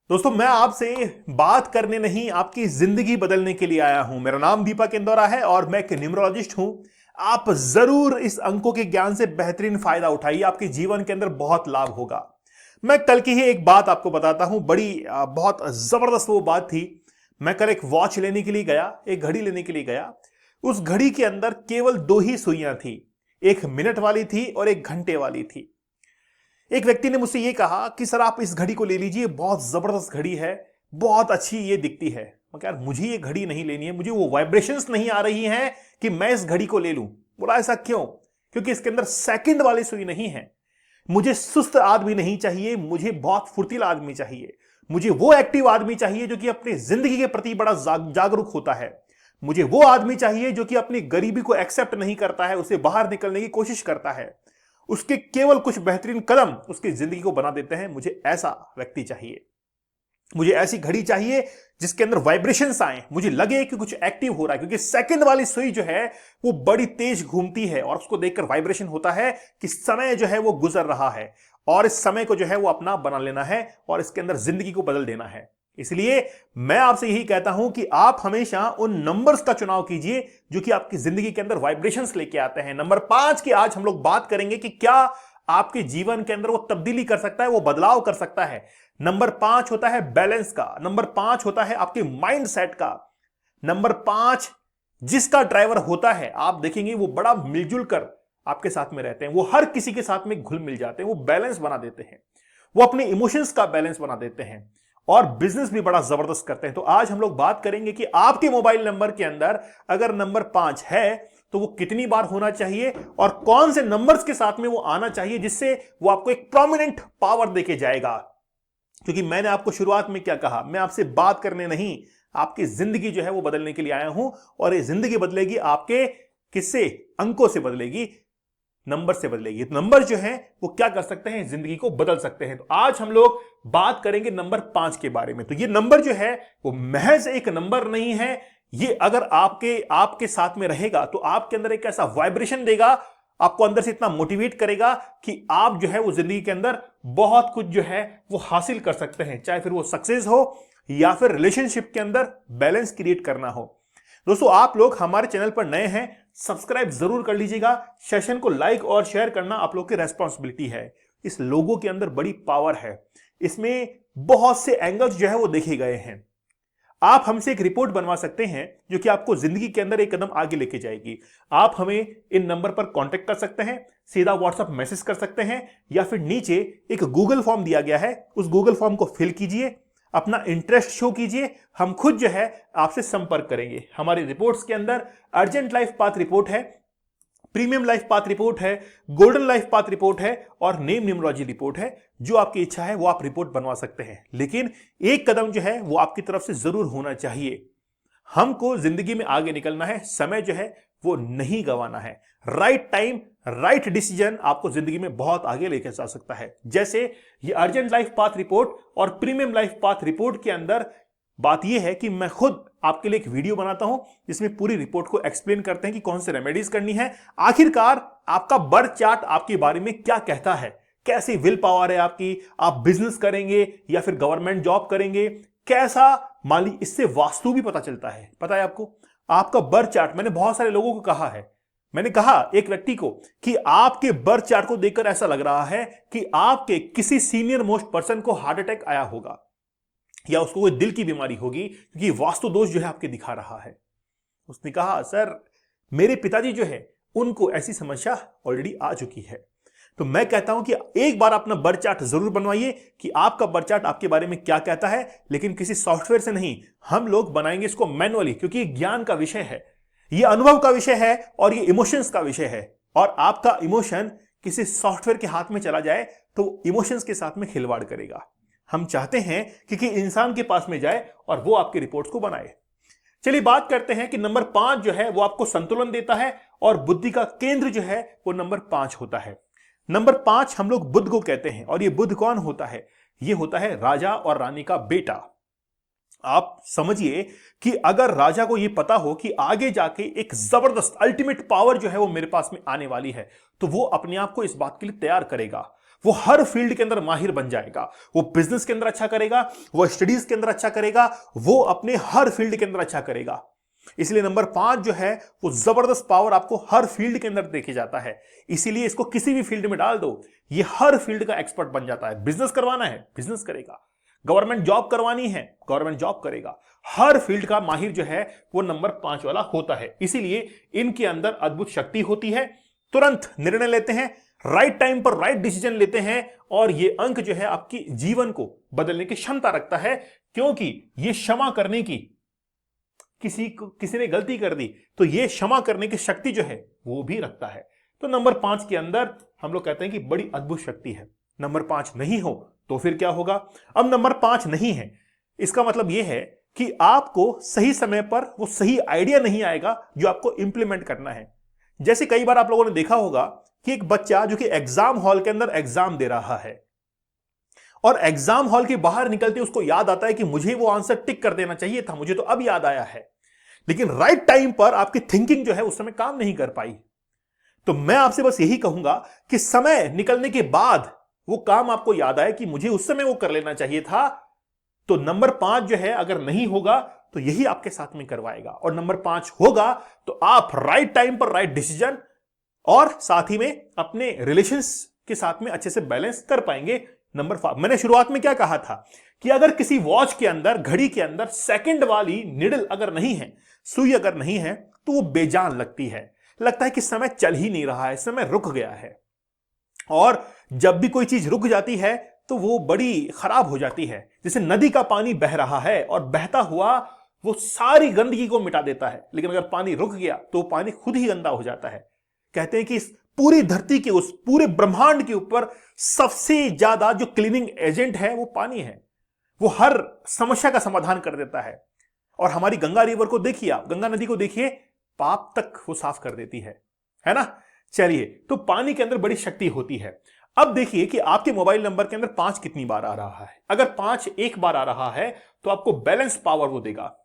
दोस्तों मैं आपसे बात करने नहीं आपकी जिंदगी बदलने के लिए आया हूं। मेरा नाम दीपक इंदौरा है और मैं एक न्यूमरोलॉजिस्ट हूं। आप जरूर इस अंकों के ज्ञान से बेहतरीन फायदा उठाइए, आपके जीवन के अंदर बहुत लाभ होगा। मैं कल की ही एक बात आपको बताता हूं, बड़ी बहुत जबरदस्त वो बात थी। मैं कल एक वॉच लेने के लिए गया, एक घड़ी लेने के लिए गया। उस घड़ी के अंदर केवल दो ही सुइयां थी, एक मिनट वाली थी और एक घंटे वाली थी। एक व्यक्ति ने मुझसे यह कहा कि सर आप इस घड़ी को ले लीजिए, बहुत जबरदस्त घड़ी है, बहुत अच्छी ये दिखती है। मैं कहा यार मुझे ये घड़ी नहीं लेनी है, मुझे वो वाइब्रेशंस नहीं आ रही हैं कि मैं इस घड़ी को ले लूं। बोला ऐसा क्यों? क्योंकि इसके अंदर सेकंड वाली सुई नहीं है। मुझे सुस्त आदमी नहीं चाहिए, मुझे बहुत फुर्तीला आदमी चाहिए। मुझे वो एक्टिव आदमी चाहिए जो कि अपनी जिंदगी के प्रति बड़ा जागरूक होता है। मुझे वो आदमी चाहिए जो कि अपनी गरीबी को एक्सेप्ट नहीं करता है, उसे बाहर निकलने की कोशिश करता है। उसके केवल कुछ बेहतरीन कदम उसकी जिंदगी को बना देते हैं। मुझे ऐसा व्यक्ति चाहिए, मुझे ऐसी घड़ी चाहिए जिसके अंदर वाइब्रेशंस आए, मुझे लगे कि कुछ एक्टिव हो रहा है। क्योंकि सेकंड वाली सुई जो है वो बड़ी तेज घूमती है और उसको देखकर वाइब्रेशन होता है कि समय जो है वो गुजर रहा है और इस समय को जो है वो अपना बना लेना है और इसके अंदर जिंदगी को बदल देना है। इसलिए मैं आपसे यही कहता हूं कि आप हमेशा उन नंबर्स का चुनाव कीजिए जो कि आपकी जिंदगी के अंदर वाइब्रेशंस लेके आते हैं। नंबर 5 की आज हम लोग बात करेंगे कि क्या आपके जीवन के अंदर वो तब्दीली कर सकता है, वो बदलाव कर सकता है। नंबर 5 होता है बैलेंस का, नंबर 5 होता है आपके माइंड सेट का। नंबर 5 जिसका ड्राइवर होता है, आप देखेंगे वो बड़ा मिलजुल कर आपके साथ में रहते हैं, वो हर किसी के साथ में घुल मिल जाते हैं, वो बैलेंस बना देते हैं, वो अपने इमोशंस का बैलेंस बना देते हैं और बिजनेस भी बड़ा जबरदस्त करते हैं। तो आज हम लोग बात करेंगे कि आपके मोबाइल नंबर के अंदर अगर नंबर 5 है तो वो कितनी बार होना चाहिए और कौन से नंबर्स के साथ में वो आना चाहिए जिससे वो आपको एक प्रोमिनेंट पावर देके जाएगा। क्योंकि मैंने आपको शुरुआत में क्या कहा, मैं आपसे बात करने नहीं, आपकी जिंदगी जो है वो बदलने के लिए आया हूं। और ये जिंदगी बदलेगी आपके किससे? अंकों से बदलेगी, नंबर से बदलेगी। तो नंबर जो है वो क्या कर सकते हैं, जिंदगी को बदल सकते हैं। तो आज हम लोग बात करेंगे नंबर 5 के बारे में। तो ये नंबर जो है वो महज एक नंबर नहीं है, ये अगर आपके साथ में रहेगा तो आपके अंदर एक ऐसा वाइब्रेशन देगा, आपको अंदर से इतना मोटिवेट करेगा कि आप जो है वो जिंदगी के अंदर बहुत कुछ जो है वो हासिल कर सकते हैं, चाहे फिर वो सक्सेस हो या फिर रिलेशनशिप के अंदर बैलेंस क्रिएट करना हो। दोस्तों आप लोग हमारे चैनल पर नए हैं, सब्सक्राइब जरूर कर लीजिएगा। सेशन को लाइक और शेयर करना आप लोग की रेस्पॉन्सिबिलिटी है। इस लोगों के अंदर बड़ी पावर है, इसमें बहुत से एंगल्स जो है वो देखे गए हैं। आप हमसे एक रिपोर्ट बनवा सकते हैं जो कि आपको जिंदगी के अंदर एक कदम आगे लेके जाएगी। आप हमें इन नंबर पर कांटेक्ट कर सकते हैं, सीधा व्हाट्सएप मैसेज कर सकते हैं या फिर नीचे एक गूगल फॉर्म दिया गया है, उस गूगल फॉर्म को फिल कीजिए, अपना इंटरेस्ट शो कीजिए, हम खुद जो है आपसे संपर्क करेंगे। हमारी रिपोर्ट्स के अंदर अर्जेंट लाइफ पाथ रिपोर्ट है, प्रीमियम लाइफ पाथ रिपोर्ट है, गोल्डन लाइफ पाथ रिपोर्ट है और नेम न्यूमरोलॉजी रिपोर्ट है। जो आपकी इच्छा है वो आप रिपोर्ट बनवा सकते हैं, लेकिन एक कदम जो है वो आपकी तरफ से जरूर होना चाहिए। हमको जिंदगी में आगे निकलना है, समय जो है वो नहीं गंवाना है। राइट टाइम राइट डिसीजन आपको जिंदगी में बहुत आगे लेकर जा सकता है। जैसे ये अर्जेंट लाइफ पाथ रिपोर्ट और प्रीमियम लाइफ पाथ रिपोर्ट के अंदर बात यह है कि मैं खुद आपके लिए एक वीडियो बनाता हूं जिसमें पूरी रिपोर्ट को एक्सप्लेन करते हैं कि कौन से रेमेडीज करनी है। आखिरकार आपका बर्थ चार्ट आपके बारे में क्या कहता है, कैसी विल पावर है आपकी, आप बिजनेस करेंगे या फिर गवर्नमेंट जॉब करेंगे, कैसा माली, इससे वास्तु भी पता चलता है। पता है आपको, आपका बर्थ चार्ट, मैंने बहुत सारे लोगों को कहा है, मैंने कहा एक व्यक्ति को कि आपके बर्थ चार्ट को देखकर ऐसा लग रहा है कि आपके किसी सीनियर मोस्ट पर्सन को हार्ट अटैक आया होगा या उसको कोई दिल की बीमारी होगी, क्योंकि वास्तु दोष जो है आपके दिखा रहा है। उसने कहा सर मेरे पिताजी जो है उनको ऐसी समस्या ऑलरेडी आ चुकी है। तो मैं कहता हूं कि एक बार अपना बर्थ चार्ट जरूर बनवाइए कि आपका बर्थ चार्ट आपके बारे में क्या कहता है, लेकिन किसी सॉफ्टवेयर से नहीं, हम लोग बनाएंगे इसको मैनुअली, क्योंकि ये ज्ञान का विषय है, ये अनुभव का विषय है और ये इमोशंस का विषय है। और आपका इमोशन किसी सॉफ्टवेयर के हाथ में चला जाए तो इमोशंस के साथ में खिलवाड़ करेगा। हम चाहते हैं कि इंसान के पास में जाए और वो आपकी रिपोर्ट्स को बनाए। चलिए बात करते हैं कि नंबर 5 जो है वो आपको संतुलन देता है और बुद्धि का केंद्र जो है वो नंबर 5 होता है। नंबर 5 हम लोग बुध को कहते हैं और ये बुध कौन होता है? ये होता है राजा और रानी का बेटा। आप समझिए कि अगर राजा को यह पता हो कि आगे जाके एक जबरदस्त अल्टीमेट पावर जो है वो मेरे पास में आने वाली है, तो वो अपने आप को इस बात के लिए तैयार करेगा, वो हर फील्ड के अंदर माहिर बन जाएगा। वो बिजनेस के अंदर अच्छा करेगा, वो स्टडीज के अंदर अच्छा करेगा, वो अपने हर फील्ड के अंदर अच्छा करेगा। इसलिए नंबर 5 जो है वो जबरदस्त पावर आपको हर फील्ड के अंदर देखे जाता है। इसीलिए इसको किसी भी फील्ड में डाल दो, ये हर फील्ड का एक्सपर्ट बन जाता है। बिजनेस करवाना है, बिजनेस करेगा। गवर्नमेंट जॉब करवानी है, गवर्नमेंट जॉब करेगा। हर फील्ड का माहिर जो है वो नंबर 5 वाला होता है। इसीलिए इनके अंदर अद्भुत शक्ति होती है, तुरंत निर्णय लेते हैं, राइट टाइम पर राइट डिसीजन लेते हैं, और ये अंक जो है आपकी जीवन को बदलने की क्षमता रखता है, क्योंकि ये क्षमा करने की, किसी ने गलती कर दी तो ये क्षमा करने की शक्ति जो है वो भी रखता है। तो नंबर 5 के अंदर हम लोग कहते हैं कि बड़ी अद्भुत शक्ति है। नंबर 5 नहीं हो तो फिर क्या होगा? अब नंबर 5 नहीं है, इसका मतलब यह है कि आपको सही समय पर वो सही आइडिया नहीं आएगा जो आपको इंप्लीमेंट करना है। जैसे कई बार आप लोगों ने देखा होगा कि एक बच्चा जो कि एग्जाम हॉल के अंदर एग्जाम दे रहा है और एग्जाम हॉल के बाहर निकलते उसको याद आता है कि मुझे वो आंसर टिक कर देना चाहिए था, मुझे तो अब याद आया है, लेकिन राइट टाइम पर आपकी थिंकिंग जो है उस समय काम नहीं कर पाई। तो मैं आपसे बस यही कहूंगा कि समय निकलने के बाद वो काम आपको याद आए कि मुझे उस समय वो कर लेना चाहिए था, तो नंबर 5 जो है अगर नहीं होगा तो यही आपके साथ में करवाएगा। और नंबर 5 होगा तो आप राइट टाइम पर राइट डिसीजन और साथ ही में अपने रिलेशंस के साथ में अच्छे से बैलेंस कर पाएंगे। नंबर 5, मैंने शुरुआत में क्या कहा था कि अगर किसी वॉच के अंदर, घड़ी के अंदर सेकंड वाली निडल अगर नहीं है, सुई अगर नहीं है, तो वो बेजान लगती है, लगता है कि समय चल ही नहीं रहा है, समय रुक गया है। और जब भी कोई चीज रुक जाती है तो वो बड़ी खराब हो जाती है। जैसे नदी का पानी बह रहा है और बहता हुआ वो सारी गंदगी को मिटा देता है, लेकिन अगर पानी रुक गया तो पानी खुद ही गंदा हो जाता है। कहते हैं कि इस पूरी धरती के, उस पूरे ब्रह्मांड के ऊपर सबसे ज्यादा जो क्लीनिंग एजेंट है वो पानी है। वो हर समस्या का समाधान कर देता है। और हमारी गंगा रिवर को देखिए, आप गंगा नदी को देखिए, पाप तक वो साफ कर देती है ना। चलिए, तो पानी के अंदर बड़ी शक्ति होती है। अब देखिए कि आपके मोबाइल नंबर के अंदर 5 कितनी बार आ रहा है। अगर 5 एक बार आ रहा है तो आपको बैलेंस पावर वो देगा,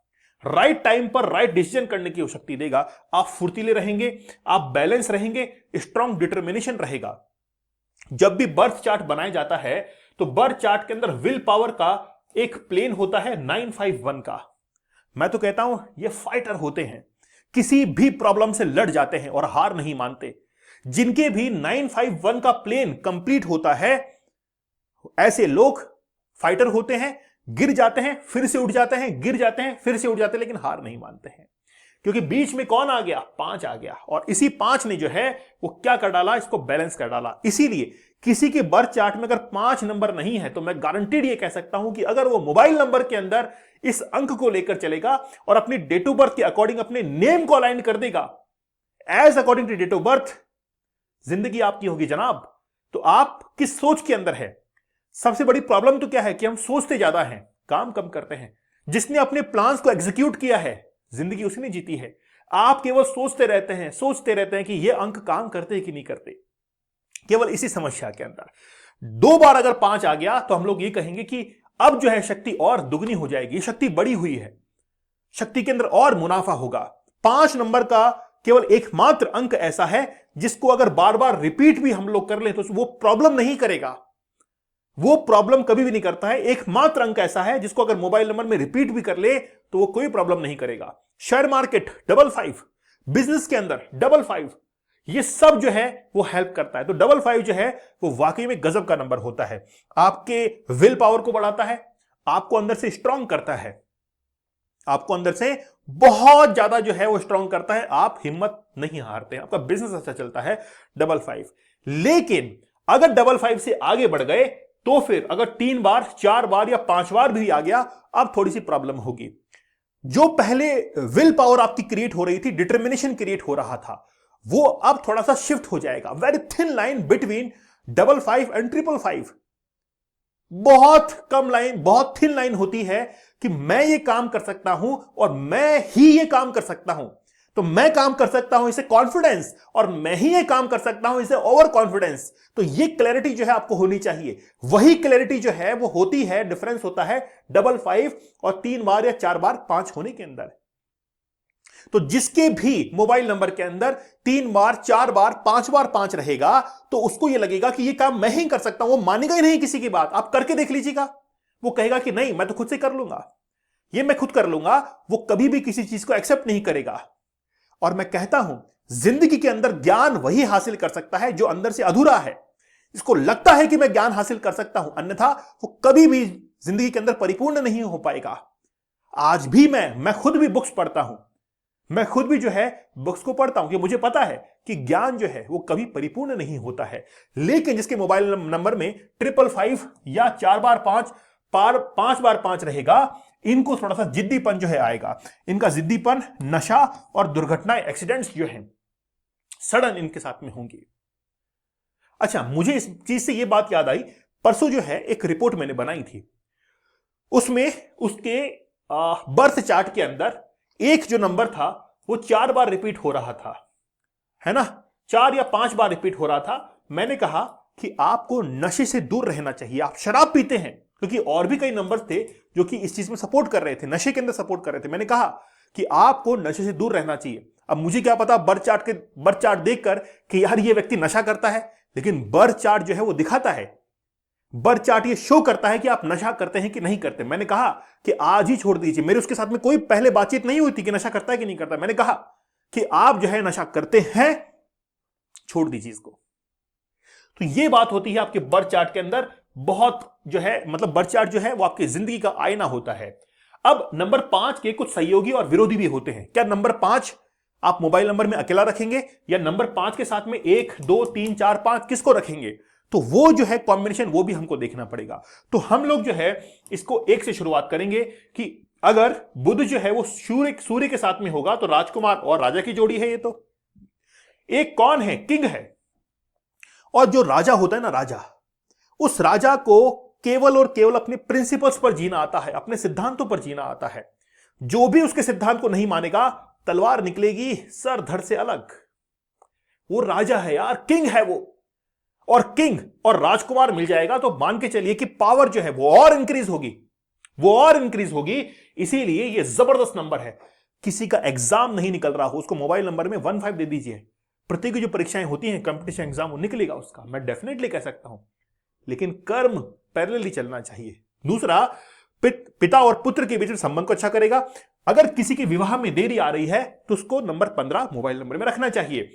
राइट टाइम पर राइट डिसीजन करने की शक्ति देगा। आप फुर्तीले रहेंगे, आप बैलेंस रहेंगे, स्ट्रॉन्ग डिटर्मिनेशन रहेगा। जब भी बर्थ चार्ट बनाया जाता है तो बर्थ चार्ट के अंदर विल पावर का एक प्लेन होता है 951 का। मैं तो कहता हूं ये फाइटर होते हैं, किसी भी प्रॉब्लम से लड़ जाते हैं और हार नहीं मानते। जिनके भी 951 का प्लेन कंप्लीट होता है, ऐसे लोग फाइटर होते हैं। गिर जाते हैं फिर से उठ जाते हैं, गिर जाते हैं फिर से उठ जाते हैं, लेकिन हार नहीं मानते हैं, क्योंकि बीच में कौन आ गया? 5 आ गया। और इसी 5 ने जो है वो क्या कर डाला? इसको बैलेंस कर डाला। इसीलिए किसी के बर्थ चार्ट में अगर 5 नंबर नहीं है तो मैं गारंटीड ये कह सकता हूं कि अगर वो मोबाइल नंबर के अंदर इस अंक को लेकर चलेगा और अपनी डेट ऑफ बर्थ के अकॉर्डिंग अपने नेम को अलाइन कर देगा as according to date of birth, जिंदगी आपकी होगी जनाब। तो आप किस सोच के अंदर है? सबसे बड़ी प्रॉब्लम तो क्या है कि हम सोचते ज्यादा हैं, काम कम करते हैं। जिसने अपने प्लान्स को एग्जीक्यूट किया है, जिंदगी उसने जीती है। आप केवल सोचते रहते हैं कि ये अंक काम करते हैं कि नहीं करते, केवल इसी समस्या के अंदर। 2 बार अगर 5 आ गया तो हम लोग ये कहेंगे कि अब जो है शक्ति और दुगनी हो जाएगी, शक्ति बड़ी हुई है, शक्ति के अंदर और मुनाफा होगा। 5 नंबर का केवल एकमात्र अंक ऐसा है जिसको अगर बार बार रिपीट भी हम लोग कर ले तो वो प्रॉब्लम नहीं करेगा, वो प्रॉब्लम कभी भी नहीं करता है। एकमात्र अंक ऐसा है जिसको अगर मोबाइल नंबर में रिपीट भी कर ले तो वो कोई प्रॉब्लम नहीं करेगा। शेयर मार्केट 55, बिजनेस के अंदर 55, ये सब जो है वो हेल्प करता है। तो 55 जो है वो वाकई में गजब का नंबर होता है। आपके विल पावर को बढ़ाता है, आपको अंदर से स्ट्रांग करता है, आपको अंदर से बहुत ज्यादा जो है वो स्ट्रांग करता है। आप हिम्मत नहीं हारते हैं, आपका बिजनेस अच्छा चलता है 55। लेकिन अगर 55 से आगे बढ़ गए तो फिर अगर 3 बार, 4 बार या 5 बार भी आ गया, अब थोड़ी सी प्रॉब्लम होगी। जो पहले विल पावर आपकी क्रिएट हो रही थी, डिटर्मिनेशन क्रिएट हो रहा था, वो अब थोड़ा सा शिफ्ट हो जाएगा। Very thin line between 55 and 555। बहुत कम लाइन, बहुत थिन लाइन होती है कि मैं ये काम कर सकता हूं और मैं ही ये काम कर सकता हूं। तो मैं काम कर सकता हूं इसे कॉन्फिडेंस, और मैं ही ये काम कर सकता हूं इसे ओवर कॉन्फिडेंस। तो ये क्लैरिटी जो है आपको होनी चाहिए। वही क्लैरिटी जो है वो होती है, डिफरेंस होता है 55 और 3 बार या 4 बार 5 होने के अंदर। तो जिसके भी मोबाइल नंबर के अंदर 3 बार 4 बार 5 बार 5 रहेगा तो उसको यह लगेगा कि यह काम मैं ही कर सकता हूं, वो मानेगा ही नहीं किसी की बात। आप करके देख लीजिएगा, वो कहेगा कि नहीं मैं तो खुद से कर लूंगा, ये मैं खुद कर लूंगा। वो कभी भी किसी चीज को एक्सेप्ट नहीं करेगा। और मैं कहता हूं जिंदगी के अंदर ज्ञान वही हासिल कर सकता है जो अंदर से अधूरा है, इसको लगता है कि मैं ज्ञान हासिल कर सकता हूं, अन्यथा वो कभी भी जिंदगी के अंदर परिपूर्ण नहीं हो पाएगा। आज भी मैं खुद भी बुक्स पढ़ता हूं, मैं खुद भी जो है बुक्स को पढ़ता हूं कि मुझे पता है कि ज्ञान जो है वो कभी परिपूर्ण नहीं होता है। लेकिन जिसके मोबाइल नंबर में 555 या 4 बार 5 5 बार 5 रहेगा, इनको थोड़ा सा जिद्दीपन जो है आएगा। इनका जिद्दीपन, नशा और दुर्घटनाएं, एक्सीडेंट्स जो है सडन इनके साथ में होंगी। अच्छा, मुझे इस चीज से यह बात याद आई, परसों जो है एक रिपोर्ट मैंने बनाई थी, उसमें उसके बर्थ चार्ट के अंदर एक जो नंबर था वो 4 बार रिपीट हो रहा था, है ना, 4 या 5 बार रिपीट हो रहा था। मैंने कहा कि आपको नशे से दूर रहना चाहिए। आप शराब पीते हैं, क्योंकि और भी कई नंबर थे जो कि इस चीज में सपोर्ट कर रहे थे, नशे के अंदर सपोर्ट कर रहे थे। मैंने कहा कि आपको नशे से दूर रहना चाहिए। अब मुझे क्या पता बर्थ चार्ट देखकर कि यार ये व्यक्ति नशा करता है, लेकिन बर्थ चार्ट जो है वो दिखाता है, बर्थ चार्ट ये शो करता है कि आप नशा करते हैं कि नहीं करते। मैंने कहा कि आज ही छोड़ दीजिए। मेरे उसके साथ में कोई पहले बातचीत नहीं हुई थी कि नशा करता है कि नहीं करता। मैंने कहा कि आप जो है नशा करते हैं, छोड़ दीजिए इसको। तो ये बात होती है आपके बर्थ चार्ट के अंदर, बहुत जो है मतलब बर्थ चार्ट जो है वो आपकी जिंदगी का आईना होता है। अब नंबर 5 के कुछ सहयोगी और विरोधी भी होते हैं। क्या नंबर 5 आप मोबाइल नंबर में अकेला रखेंगे या नंबर 5 के साथ में 1 2 3 4 5 किसको रखेंगे? तो वो जो है कॉम्बिनेशन वो भी हमको देखना पड़ेगा। तो हम लोग जो है इसको 1 से शुरुआत करेंगे कि अगर बुध जो है वो सूर्य के साथ में होगा तो राजकुमार और राजा की जोड़ी है। ये तो एक कौन है? किंग है। और जो राजा होता है ना, राजा, उस राजा को केवल और केवल अपने प्रिंसिपल्स पर जीना आता है, अपने सिद्धांतों पर जीना आता है। जो भी उसके सिद्धांत को नहीं मानेगा तलवार निकलेगी सर धड़ से अलग। वो राजा है यार, किंग है वो। और किंग और राजकुमार मिल जाएगा तो मान के चलिए कि पावर जो है वो और इंक्रीज होगी, वो और इंक्रीज होगी। इसीलिए ये जबरदस्त नंबर है। किसी का एग्जाम नहीं निकल रहा हो उसको मोबाइल नंबर में 15 दे दीजिए। प्रतियोगी जो परीक्षाएं होती हैं, कंपटीशन एग्जाम, वो निकलेगा उसका, मैं डेफिनेटली कह सकता हूं। लेकिन कर्म पैरेलली चलना चाहिए। दूसरा, पिता और पुत्र के बीच में संबंध को अच्छा करेगा। अगर किसी के विवाह में देरी आ रही है तो उसको नंबर 15 मोबाइल नंबर में रखना चाहिए।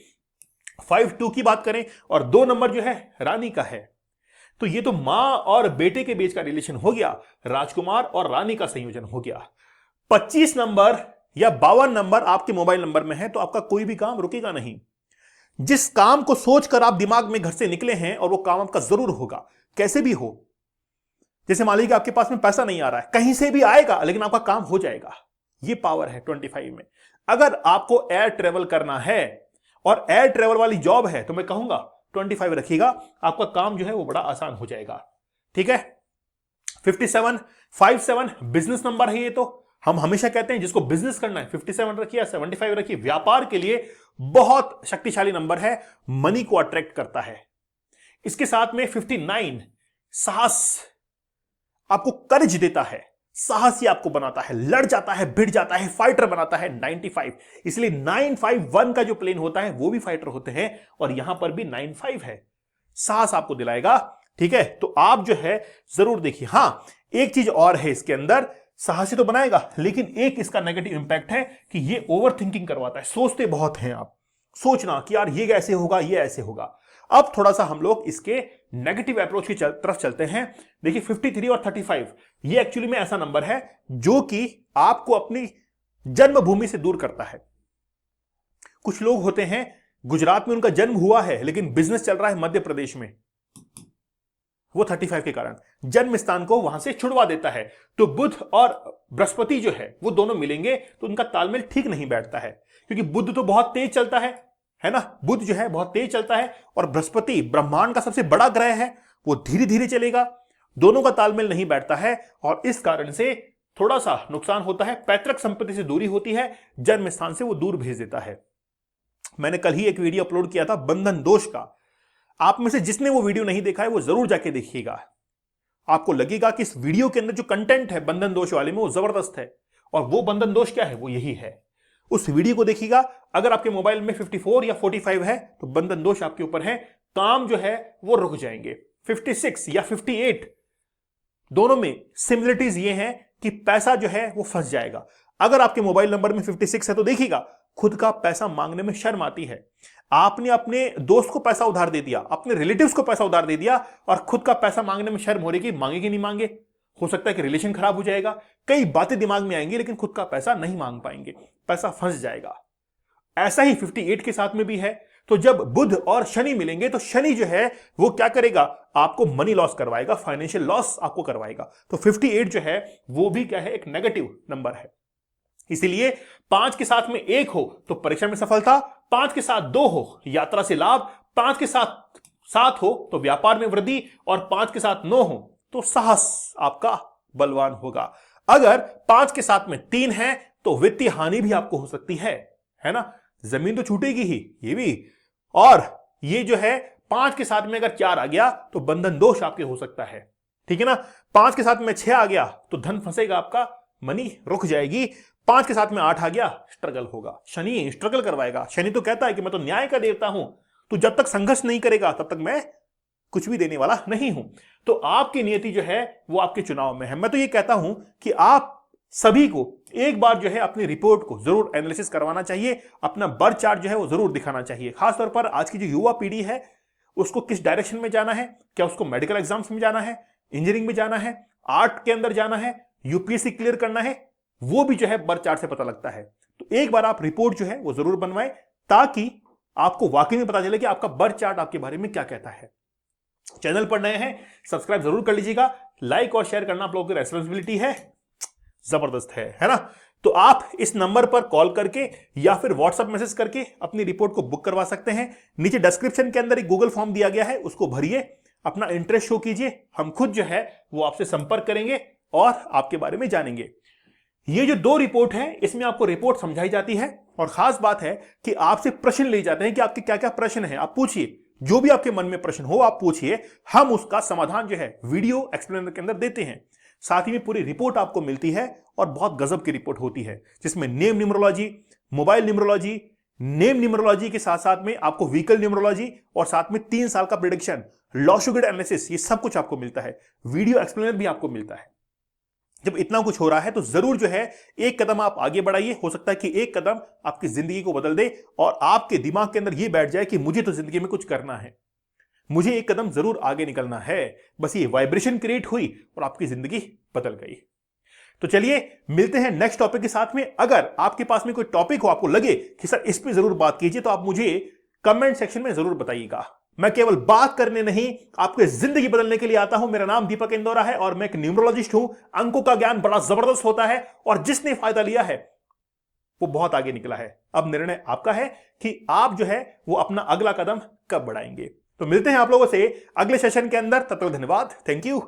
52 की बात करें और 2 नंबर जो है रानी का है, तो ये तो मां और बेटे के बीच का रिलेशन हो गया, राजकुमार और रानी का संयोजन हो गया। 25 नंबर या 52 नंबर आपके मोबाइल नंबर में है तो आपका कोई भी काम रुकेगा नहीं। जिस काम को सोचकर आप दिमाग में घर से निकले हैं और वो काम आपका जरूर होगा, कैसे भी हो। जैसे मान लीजिए आपके पास में पैसा नहीं आ रहा है, कहीं से भी आएगा लेकिन आपका काम हो जाएगा। ये पावर है 25 में। अगर आपको एयर ट्रेवल करना है और एयर ट्रेवल वाली जॉब है तो मैं कहूंगा 25 रखिएगा, आपका काम जो है वो बड़ा आसान हो जाएगा। ठीक है। 57 बिजनेस नंबर है। ये तो हम हमेशा कहते हैं जिसको बिजनेस करना है 57 रखिए, 75 रखिए। व्यापार के लिए बहुत शक्तिशाली नंबर है, मनी को अट्रैक्ट करता है। इसके साथ में 59 साहस, आपको कर्ज देता है, साहसी आपको बनाता है, लड़ जाता है, भिड़ जाता है, फाइटर बनाता है। 95, इसलिए 951 का जो प्लेन होता है वो भी फाइटर होते हैं और यहां पर भी 95 है, साहस आपको दिलाएगा। ठीक है, तो आप जो है जरूर देखिए। हां, एक चीज और है इसके अंदर, साहसी तो बनाएगा लेकिन एक इसका नेगेटिव इंपैक्ट है कि ये ओवर थिंकिंग करवाता है। सोचते बहुत हैं आप, सोचना कि यार ये कैसे होगा, ये ऐसे होगा। अब थोड़ा सा हम लोग इसके नेगेटिव अप्रोच की तरफ चलते हैं। देखिए 53 और 35 ये एक्चुअली में ऐसा नंबर है जो कि आपको अपनी जन्मभूमि से दूर करता है। कुछ लोग होते हैं गुजरात में उनका जन्म हुआ है लेकिन बिजनेस चल रहा है मध्य प्रदेश में, वो 35 के कारण जन्म स्थान को वहां से छुड़वा देता है। तो बुध और बृहस्पति जो है वो दोनों मिलेंगे तो उनका तालमेल ठीक नहीं बैठता है, क्योंकि बुध तो बहुत तेज चलता है ना, बुध जो है बहुत तेज चलता है और बृहस्पति ब्रह्मांड का सबसे बड़ा ग्रह है, वो धीरे धीरे चलेगा। दोनों का तालमेल नहीं बैठता है और इस कारण से थोड़ा सा नुकसान होता है। पैतृक संपत्ति से दूरी होती है, जन्म स्थान से वो दूर भेज देता है। मैंने कल ही एक वीडियो अपलोड किया था बंधन दोष का, आप में से जिसने वो वीडियो नहीं देखा है वो जरूर जाके देखिएगा। आपको लगेगा कि इस वीडियो के अंदर जो कंटेंट है बंधन दोष वाले में वो जबरदस्त है। और वो बंधन दोष क्या है? वो यही है, उस वीडियो को देखिएगा। अगर आपके मोबाइल में 54 या 45 है तो बंधन दोष आपके ऊपर है, काम जो है वो रुक जाएंगे। 56 या 58 दोनों में सिमिलरिटीज ये हैं कि पैसा जो है वो फंस जाएगा। अगर आपके मोबाइल नंबर में 56 है तो देखिएगा खुद का पैसा मांगने में शर्म आती है। आपने अपने दोस्त को पैसा उधार दे दिया, अपने रिलेटिव्स को पैसा उधार दे दिया और खुद का पैसा मांगने में शर्म हो रही कि मांगे कि नहीं मांगे। हो सकता है कि रिलेशन खराब हो जाएगा, कई बातें दिमाग में आएंगी लेकिन खुद का पैसा नहीं मांग पाएंगे, पैसा फंस जाएगा। ऐसा ही 58 के साथ में भी है। तो जब बुध और शनि मिलेंगे तो शनि जो है वो क्या करेगा, आपको मनी लॉस करवाएगा, फाइनेंशियल लॉस आपको करवाएगा। तो 58 जो है वो भी क्या है, एक नेगेटिव नंबर है। इसीलिए 5 के साथ में 1 हो तो परीक्षा में सफलता, 5 के साथ 2 हो यात्रा से लाभ, 5 के साथ 7 हो तो व्यापार में वृद्धि और 5 के साथ 9 हो तो साहस आपका बलवान होगा। अगर 5 के साथ में 3 है तो वित्तीय हानि भी आपको हो सकती है ना, जमीन तो छूटेगी ही ये भी। और ये जो है 5 के साथ में अगर 4 आ गया तो बंधन दोष आपके हो सकता है, ठीक है ना। 5 के साथ में 6 आ गया तो धन फंसेगा आपका, मनी रुक जाएगी। 5 के साथ में 8 आ गया, स्ट्रगल होगा, शनि स्ट्रगल करवाएगा। शनि तो कहता है कि मैं तो न्याय का देवता हूं, तो जब तक संघर्ष नहीं करेगा तब तक मैं कुछ भी देने वाला नहीं हूं। तो आपकी नियति जो है वो आपके चुनाव में है। मैं तो ये कहता हूं कि आप सभी को एक बार जो है अपनी रिपोर्ट को जरूर एनालिसिस करवाना चाहिए, अपना बर्थ चार्ट जो है वो जरूर दिखाना चाहिए। खासतौर पर आज की जो युवा पीढ़ी है उसको किस डायरेक्शन में जाना है, क्या उसको मेडिकल एग्जाम्स में जाना है, इंजीनियरिंग में जाना है, आर्ट के अंदर जाना है, यूपीएससी क्लियर करना है, वो भी जो है बर्थ चार्ट से पता लगता है। तो एक बार आप रिपोर्ट जो है वो जरूर बनवाएं ताकि आपको वाकई में पता चले कि आपका बर्थ चार्ट आपके बारे में क्या कहता है। चैनल पर नए हैं सब्सक्राइब जरूर कर लीजिएगा, लाइक और शेयर करना आप लोगों की रेस्पॉन्सिबिलिटी है, जबरदस्त है ना। तो आप इस नंबर पर कॉल करके या फिर व्हाट्सएप मैसेज करके अपनी रिपोर्ट को बुक करवा सकते हैं। नीचे डिस्क्रिप्शन के अंदर एक गूगल फॉर्म दिया गया है, उसको भरिए, अपना इंटरेस्ट शो कीजिए, हम खुद जो है वो आपसे संपर्क करेंगे और आपके बारे में जानेंगे। ये जो 2 रिपोर्ट है इसमें आपको रिपोर्ट समझाई जाती है और खास बात है कि आपसे प्रश्न लिए जाते हैं कि आपके क्या क्या प्रश्न है, आप पूछिए, जो भी आपके मन में प्रश्न हो आप पूछिए, हम उसका समाधान जो है वीडियो एक्सप्लेनर के अंदर देते हैं। साथ ही में पूरी रिपोर्ट आपको मिलती है और बहुत गजब की रिपोर्ट होती है जिसमें name numerology, mobile numerology, name numerology के साथ साथ में आपको व्हीकल न्यूमरोलॉजी और साथ में 3 साल का प्रेडिक्शन, लॉशुगेट एनालिसिस, ये सब कुछ आपको मिलता है। वीडियो एक्सप्लेनर भी आपको मिलता है। जब इतना कुछ हो रहा है तो जरूर जो है एक कदम आप आगे बढ़ाइए, हो सकता है कि एक कदम आपकी जिंदगी को बदल दे और आपके दिमाग के अंदर यह बैठ जाए कि मुझे तो जिंदगी में कुछ करना है, मुझे एक कदम जरूर आगे निकलना है। बस ये वाइब्रेशन क्रिएट हुई और आपकी जिंदगी बदल गई। तो चलिए मिलते हैं नेक्स्ट टॉपिक के साथ में। अगर आपके पास में कोई टॉपिक हो, आपको लगे कि सर इस पे जरूर बात कीजिए, तो आप मुझे कमेंट सेक्शन में जरूर बताइएगा। मैं केवल बात करने नहीं, आपकी जिंदगी बदलने के लिए आता हूं। मेरा नाम दीपक इंदौरा है और मैं एक न्यूमरोलॉजिस्ट हूं। अंकों का ज्ञान बड़ा जबरदस्त होता है और जिसने फायदा लिया है वो बहुत आगे निकला है। अब निर्णय आपका है कि आप जो है वो अपना अगला कदम कब बढ़ाएंगे। तो मिलते हैं आप लोगों से अगले सेशन के अंदर। तब तक धन्यवाद, थैंक यू,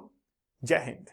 जय हिंद।